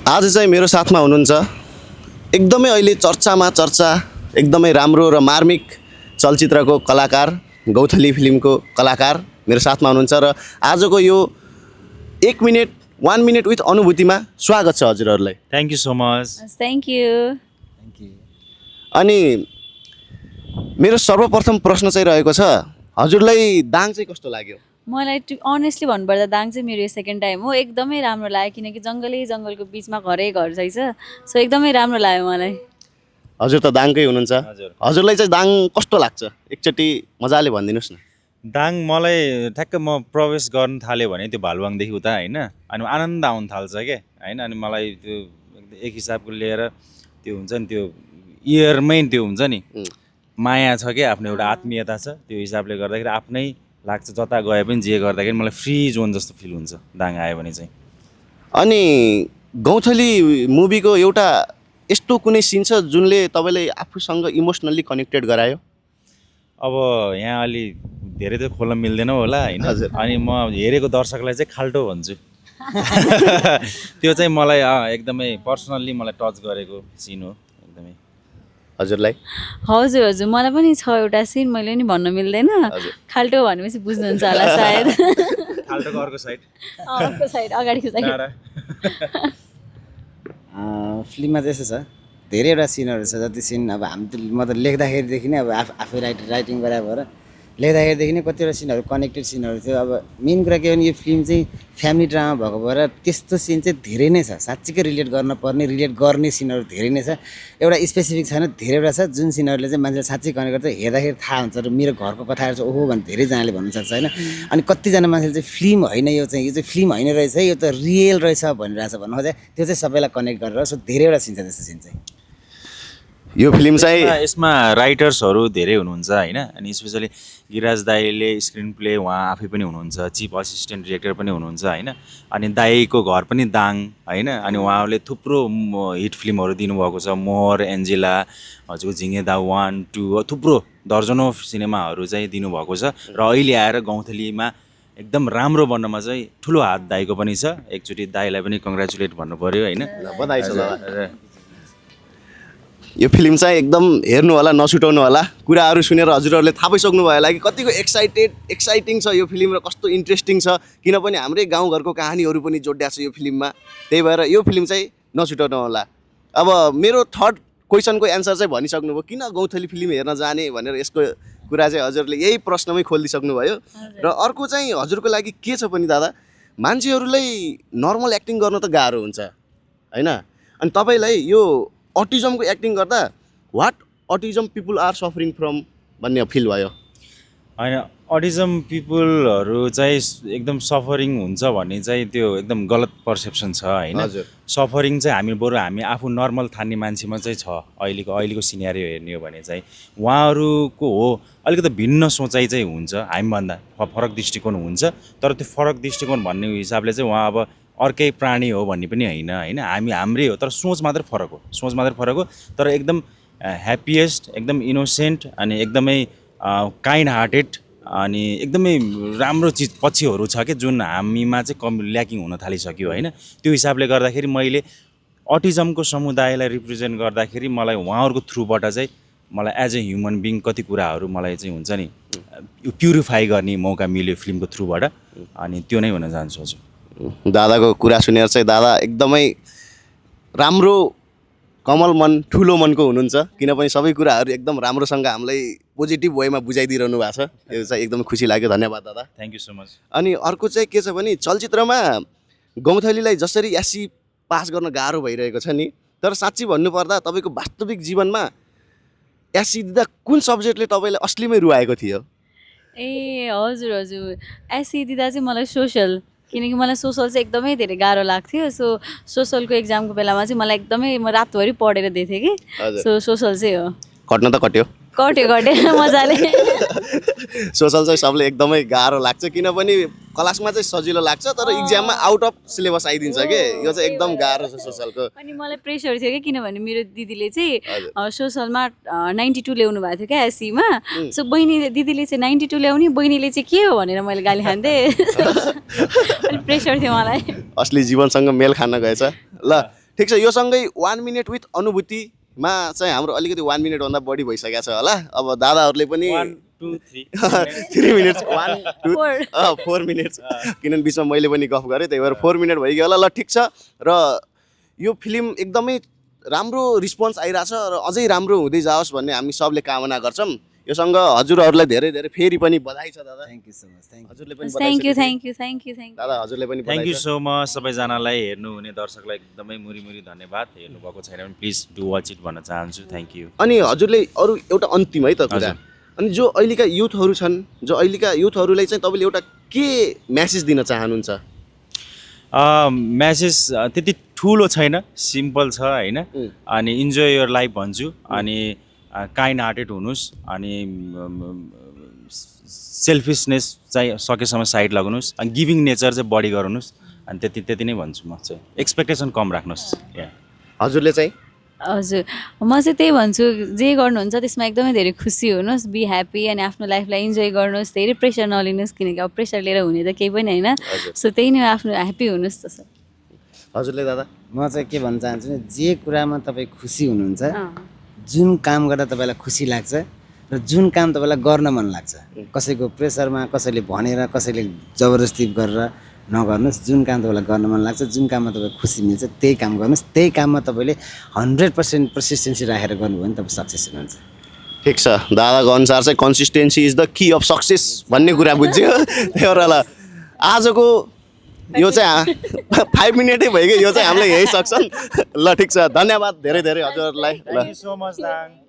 आज चाहिँ मेरो साथमा हुनुहुन्छ एकदमै अहिले चर्चामा चर्चा एकदमै राम्रो र मार्मिक चलचित्रको कलाकार गौथली फिल्मको कलाकार मेरो साथमा हुनुहुन्छ र आजको यो 1 मिनट विथ अनुभूतिमा स्वागत छ हजुरहरूलाई। Thank you so much. Thank you. अनि मेरो सर्वप्रथम प्रश्न चाहिँ रहेको छ, हजुरलाई दाङ चाहिँ कस्तो लाग्यो? मलाई अनेस्टली भन्नुपर्दा दाङ चाहिँ मेरो सेकेन्ड टाइम हो। एकदमै राम्रो लाग्यो किनकि जङ्गलको बिचमा घरै घर रहेछ, सो एकदमै राम्रो लाग्यो मलाई। हजुर त दाङकै हुनुहुन्छ, हजुरलाई चाहिँ दाङ कस्तो लाग्छ एकचोटि मजाले भनिदिनुहोस् न। दाङ मलाई ठ्याक्क म प्रवेश गर्न थाल्यो भने त्यो भालुवाङदेखि उता होइन, अनि आनन्द आउन थाल्छ क्या होइन। अनि मलाई त्यो एक हिसाबको लिएर त्यो हुन्छ नि, त्यो इयरमै त्यो हुन्छ नि माया छ क्या, आफ्नो एउटा आत्मीयता छ, त्यो हिसाबले गर्दाखेरि आफ्नै लाग्छ। जता गए पनि जे गर्दाखेरि मलाई फ्री जोन जस्तो फिल हुन्छ दाङ आयो भने चाहिँ। अनि गौथली मुभीको एउटा यस्तो कुनै सिन छ जुनले तपाईँलाई आफूसँग इमोसनल्ली कनेक्टेड गरायो? अब यहाँ अलि धेरै त खोल्न मिल्दैन होला होइन, अनि म हेरेको दर्शकलाई चाहिँ खाल्टो भन्छु। त्यो चाहिँ मलाई एकदमै पर्सनल्ली मलाई टच गरेको सिन हो एकदमै। हजुरलाई? हजुर हजुर, मलाई पनि छ एउटा सिन, मैले नि भन्न मिल्दैन। खाल्टो भनेपछि बुझ्नुहुन्छ होला सायद। खाल्टोको अर्को साइड, अर्को साइड, अगाडिको साइड। फिल्ममा चाहिँ यस्तो छ, धेरैवटा सिनहरू छ। जति सिन अब म त लेख्दाखेरिदेखि नै अब आफै राइटिङ गरे भएर लेख्दाखेरिदेखि नै कतिवटा सिनहरू कनेक्टेड सिनहरू थियो। अब मेन कुरा के हो भने यो फिल्म चाहिँ फ्यामिली ड्रामा भएको भएर त्यस्तो सिन चाहिँ धेरै नै छ, साँच्चीकै रिलेट गर्ने सिनहरू धेरै नै छ। एउटा स्पेसिफिक छैन, धेरैवटा छ जुन सिनहरूले चाहिँ मान्छेले साँच्चै कनेक्ट गर्छ। हेर्दाखेरि थाहा हुन्छ र मेरो घरको कथाहरू चाहिँ ओहो भने धेरैजनाले भन्नु सक्छ होइन। अनि कतिजना मान्छेले चाहिँ फिल्म होइन, यो चाहिँ फिल्म होइन रहेछ, यो त रियल रहेछ भनिरहेछ भन्नु खोज्छ। त्यो चाहिँ सबैलाई कनेक्ट गरेर सो धेरैवटा सिन छ त्यस्तो सिन चाहिँ। यो फिल्म चाहिँ यसमा राइटर्सहरू धेरै हुनुहुन्छ होइन, अनि स्पेसली गिराज दाईले स्क्रिन प्ले उहाँ आफै पनि हुनुहुन्छ, चिफ असिस्टेन्ट डिरेक्टर पनि हुनुहुन्छ होइन। अनि दाईको घर पनि दाङ होइन, अनि उहाँले थुप्रो हिट फिल्महरू दिनुभएको छ, मोहर, एन्जेला, हजुरको झिङ्गे दा 1, 2 थुप्रो दर्जनौँ सिनेमाहरू चाहिँ दिनुभएको छ। र अहिले आएर गौथलीमा एकदम राम्रो बन्नमा चाहिँ ठुलो हात दाईको पनि छ। एकचोटि दाईलाई पनि कङ्ग्रेचुलेट भन्नु पऱ्यो होइन। बधाई छ दादा। यो फिल्म चाहिँ एकदम हेर्नु होला, नछुटाउनु होला। कुराहरू सुनेर हजुरहरूले थाहा पाइसक्नु भयो होला कि कतिको एक्साइटिङ छ यो फिल्म र कस्तो इन्ट्रेस्टिङ छ, किनभने हाम्रै गाउँघरको कहानीहरू पनि जोडिएको छ यो फिल्ममा। त्यही भएर यो फिल्म चाहिँ नछुटाउनु होला। अब मेरो थर्ड क्वेसनको एन्सर चाहिँ भनिसक्नु भयो, किन गौथली फिल्म हेर्न जाने भनेर। यसको कुरा चाहिँ हजुरले यही प्रश्नमै खोलिदिइसक्नु भयो। र अर्को चाहिँ हजुरको लागि के छ पनि दादा, मान्छेहरूलाई नर्मल एक्टिङ गर्न त गाह्रो हुन्छ होइन, अनि तपाईँलाई यो अटिजमको एक्टिङ गर्दा what autism people are suffering from भन्ने फिल भयो होइन। अटिजम पिपुलहरू चाहिँ एकदम सफरिङ हुन्छ भन्ने चाहिँ त्यो एकदम गलत पर्सेप्सन छ होइन। सफरिङ चाहिँ हामी आफू नर्मल ठान्ने मान्छेमा चाहिँ छ। अहिलेको सिनेरियो हेर्ने हो भने चाहिँ उहाँहरूको हो अलिकति भिन्न सोचाइ चाहिँ हुन्छ, हामीभन्दा फरक दृष्टिकोण हुन्छ। तर त्यो फरक दृष्टिकोण भन्ने हिसाबले चाहिँ उहाँ अब अर्कै प्राणी हो भन्ने पनि होइन, हाम्रै हो, तर सोच मात्रै फरक हो। तर एकदम ह्याप्पिएस्ट, एकदम इनोसेन्ट, अनि एकदमै काइन्ड हार्टेड, अनि एकदमै राम्रो चिज पक्षहरू छ कि जुन हामीमा चाहिँ कम ल्याकिङ हुन थालिसक्यो होइन। त्यो हिसाबले गर्दाखेरि मैले अटिजमको समुदायलाई रिप्रेजेन्ट गर्दाखेरि मलाई उहाँहरूको थ्रुबाट चाहिँ मलाई एज ए ह्युमन बिङ कति कुराहरू मलाई चाहिँ हुन्छ नि प्युरिफाई गर्ने मौका मिल्यो फिल्मको थ्रुबाट, अनि त्यो नै हुन चाहन्छु। हजुर दादाको कुरा सुनेर चाहिँ दादा एकदमै राम्रो कमल मन, ठुलो मनको हुनुहुन्छ, किनभने सबै कुराहरू एकदम राम्रोसँग हामीलाई पोजिटिभ वेमा बुझाइदिइरहनु भएको छ। त्यो चाहिँ एकदम खुसी लाग्यो, धन्यवाद दादा। Thank you so much. अनि अर्को चाहिँ के छ भने चलचित्रमा गौथलीलाई जसरी एसी पास गर्न गाह्रो भइरहेको छ नि, तर साँच्ची भन्नुपर्दा तपाईँको वास्तविक जीवनमा एसी दिँदा कुन सब्जेक्टले तपाईँलाई असलीमै रुवाएको थियो? ए हजुर हजुर, एसी दिँदा चाहिँ मलाई सोसल, किनकि मलाई सोसल चाहिँ एकदमै धेरै गाह्रो लाग्थ्यो। सो सोसलको एक्जामको बेलामा चाहिँ मलाई एकदमै म रातभरि पढेर दिएको थिएँ कि। सो सोसल चाहिँ हो। कट्न त कट्यो मजाले। सोसल चाहिँ सबले एकदमै गाह्रो लाग्छ, किनभने क्लासमा चाहिँ सजिलो लाग्छ तर इक्जाममा आउट अफ सिलेबस आइदिन्छ के। यो चाहिँ एकदम गाह्रो छ सोसलको। अनि मलाई प्रेसर थियो कि, किनभने मेरो दिदीले चाहिँ सोसलमा 92 ल्याउनु भएको थियो क्या एसीमा। सो दिदीले चाहिँ 92 ल्याउने, बहिनीले चाहिँ के हो भनेर मैले गाली खान्थेँ। अनि प्रेसर थियो मलाई। असली जीवनसँग मेल खान गएछ। ल ठिक छ, यो सँगै 1 मिनट विथ अनुभूतिमा चाहिँ हाम्रो अलिकति 1 मिनटभन्दा बढी भइसकेको छ होला। अब दादाहरूले पनि 1 2 3 3 मिनट्स 1 2 4 मिनट्स किनभने बिचमा मैले पनि गफ गरेँ, त्यही भएर 4 मिनट भइगयो होला। ल ठिक छ, र यो फिल्म एकदमै राम्रो रिस्पोन्स आइरहेछ र अझै राम्रो हुँदै जाओस् भन्ने हामी सबले कामना गर्छौँ। योसँग हजुरहरूलाई धेरै धेरै फेरि पनि बधाई छ दादा। Thank you so much, thank you. हजुरले पनि thank you thank you thank you thank you दादा हजुरले पनि थ्याङ्क बधाई यू छ। सो मच सबैजनालाई, हेर्नुहुने दर्शकलाई एकदमै मुरी धन्यवाद। हेर्नुभएको छैन भने प्लिज डु वाच इट भन्न चाहन्छु। Thank you. अनि हजुरले अरू एउटा अन्तिम है त कुरा, अनि जो अहिलेका युथहरू छन्, जो अहिलेका युथहरूलाई चाहिँ तपाईँले एउटा के म्यासेज दिन चाहनुहुन्छ? म्यासेज त्यति ठुलो छैन, सिम्पल छ होइन। अनि इन्जोय यर लाइफ भन्छु। अनि काइन्ड हार्टेड हुनुहोस्, अनि सेल्फिसनेस चाहिँ सकेसम्म साइड लगाउनुहोस्, अनि गिभिङ नेचर चाहिँ बढी गराउनुहोस्। अनि त्यति नै भन्छु म चाहिँ। एक्सपेक्टेसन कम राख्नुहोस्। हजुरले चाहिँ? हजुर, म चाहिँ त्यही भन्छु, जे गर्नुहुन्छ त्यसमा एकदमै धेरै खुसी हुनुहोस्, बी ह्याप्पी, अनि आफ्नो लाइफलाई इन्जोय गर्नुहोस्, धेरै प्रेसर नलिनुहोस्, किनकि अब प्रेसर लिएर हुने त केही पनि होइन। सो त्यही नै आफ्नो ह्याप्पी हुनुहोस् त सर। हजुरले दादा? म चाहिँ के भन्न चाहन्छु भने जे कुरामा तपाईँ खुसी हुनुहुन्छ, जुन काम गर्दा तपाईँलाई खुसी लाग्छ र जुन काम तपाईँलाई गर्न मन लाग्छ, कसैको प्रेसरमा, कसैले भनेर, कसैले जबरजस्ती गरेर नगर्नुहोस्। जुन काम तपाईँलाई गर्न मन लाग्छ, जुन काममा तपाईँ खुसी मिल्छ त्यही काम गर्नुहोस्। त्यही काममा तपाईँले 100% पर्सिस्टेन्सी राखेर गर्नुभयो भने तपाईँ सक्सेस हुनुहुन्छ। ठिक छ, दादाको अनुसार चाहिँ consistency is the key of success भन्ने कुरा बुझ्यो। त्यही भएर ल आजको यो चाहिँ 5 मिनटै भइगयो, यो चाहिँ हामीले यही सक्छन्। ल ठिक छ, धन्यवाद धेरै धेरै हजुरहरूलाई। Thank you so much Dang.